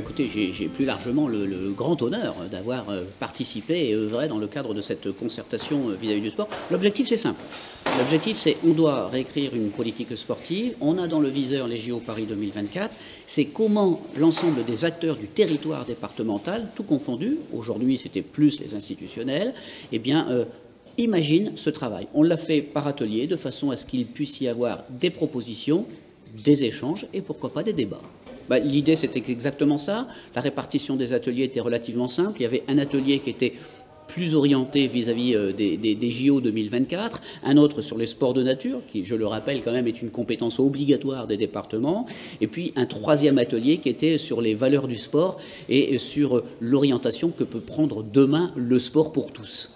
Écoutez, j'ai plus largement le grand honneur d'avoir participé et œuvré dans le cadre de cette concertation vis-à-vis du sport. L'objectif, c'est simple. L'objectif, c'est on doit réécrire une politique sportive. On a dans le viseur les JO Paris 2024. C'est comment l'ensemble des acteurs du territoire départemental, tout confondu, aujourd'hui c'était plus les institutionnels, eh bien, imagine ce travail. On l'a fait par atelier de façon à ce qu'il puisse y avoir des propositions, des échanges et pourquoi pas des débats. L'idée, c'était exactement ça. La répartition des ateliers était relativement simple. Il y avait un atelier qui était plus orienté vis-à-vis des JO 2024, un autre sur les sports de nature, qui, je le rappelle quand même, est une compétence obligatoire des départements, et puis un troisième atelier qui était sur les valeurs du sport et sur l'orientation que peut prendre demain le sport pour tous.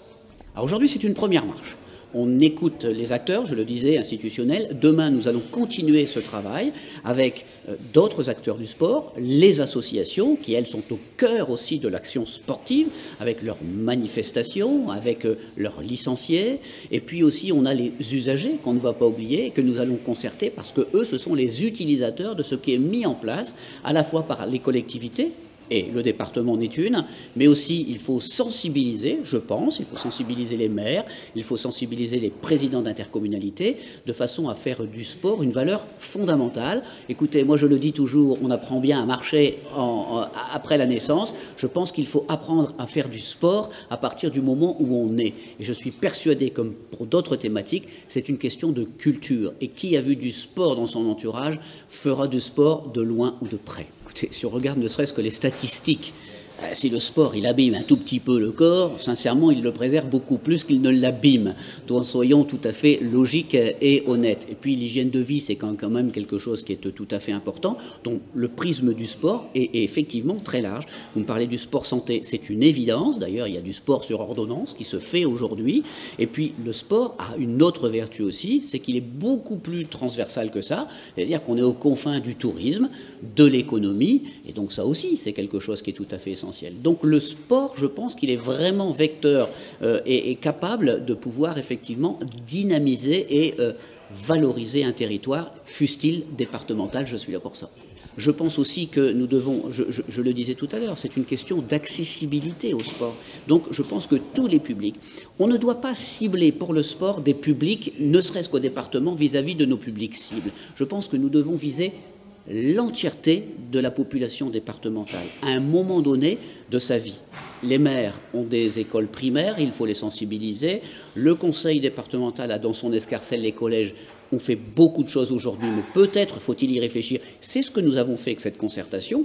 Alors aujourd'hui, c'est une première marche. On écoute les acteurs, je le disais, institutionnels. Demain, nous allons continuer ce travail avec d'autres acteurs du sport, les associations, qui, elles, sont au cœur aussi de l'action sportive, avec leurs manifestations, avec leurs licenciés. Et puis aussi, on a les usagers, qu'on ne va pas oublier, et que nous allons concerter, parce que eux, ce sont les utilisateurs de ce qui est mis en place, à la fois par les collectivités, et le département en est une, mais aussi il faut sensibiliser, je pense, il faut sensibiliser les maires, il faut sensibiliser les présidents d'intercommunalité, de façon à faire du sport une valeur fondamentale. Écoutez, moi je le dis toujours, on apprend bien à marcher après la naissance. Je pense qu'il faut apprendre à faire du sport à partir du moment où on est. Et je suis persuadé, comme pour d'autres thématiques, c'est une question de culture. Et qui a vu du sport dans son entourage fera du sport de loin ou de près. Écoutez, si on regarde ne serait-ce que les statistiques, si le sport, il abîme un tout petit peu le corps, sincèrement, il le préserve beaucoup plus qu'il ne l'abîme. Donc, soyons tout à fait logiques et honnêtes. Et puis, l'hygiène de vie, c'est quand même quelque chose qui est tout à fait important. Donc, le prisme du sport est effectivement très large. Vous me parlez du sport santé, c'est une évidence. D'ailleurs, il y a du sport sur ordonnance qui se fait aujourd'hui. Et puis, le sport a une autre vertu aussi, c'est qu'il est beaucoup plus transversal que ça. C'est-à-dire qu'on est aux confins du tourisme, de l'économie. Et donc, ça aussi, c'est quelque chose qui est tout à fait essentiel. Donc le sport, je pense qu'il est vraiment vecteur et capable de pouvoir effectivement dynamiser et valoriser un territoire, fût-il départemental, je suis là pour ça. Je pense aussi que nous devons, je le disais tout à l'heure, c'est une question d'accessibilité au sport. Donc je pense que tous les publics, on ne doit pas cibler pour le sport des publics, ne serait-ce qu'au département, vis-à-vis de nos publics cibles. Je pense que nous devons viser l'entièreté de la population départementale, à un moment donné de sa vie. Les maires ont des écoles primaires, il faut les sensibiliser. Le conseil départemental a dans son escarcelle les collèges. On fait beaucoup de choses aujourd'hui, mais peut-être faut-il y réfléchir. C'est ce que nous avons fait avec cette concertation.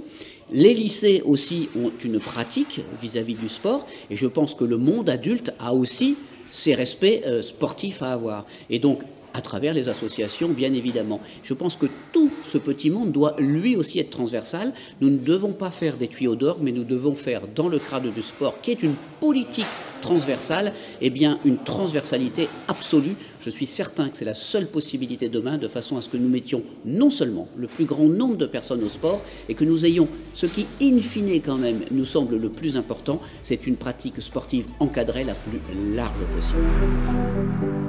Les lycées aussi ont une pratique vis-à-vis du sport, et je pense que le monde adulte a aussi ses respects sportifs à avoir. Et donc, à travers les associations, bien évidemment. Je pense que tout ce petit monde doit lui aussi être transversal. Nous ne devons pas faire des tuyaux d'orgue, mais nous devons faire, dans le cadre du sport, qui est une politique transversale, eh bien, une transversalité absolue. Je suis certain que c'est la seule possibilité demain, de façon à ce que nous mettions non seulement le plus grand nombre de personnes au sport, et que nous ayons ce qui, in fine, quand même, nous semble le plus important, c'est une pratique sportive encadrée la plus large possible.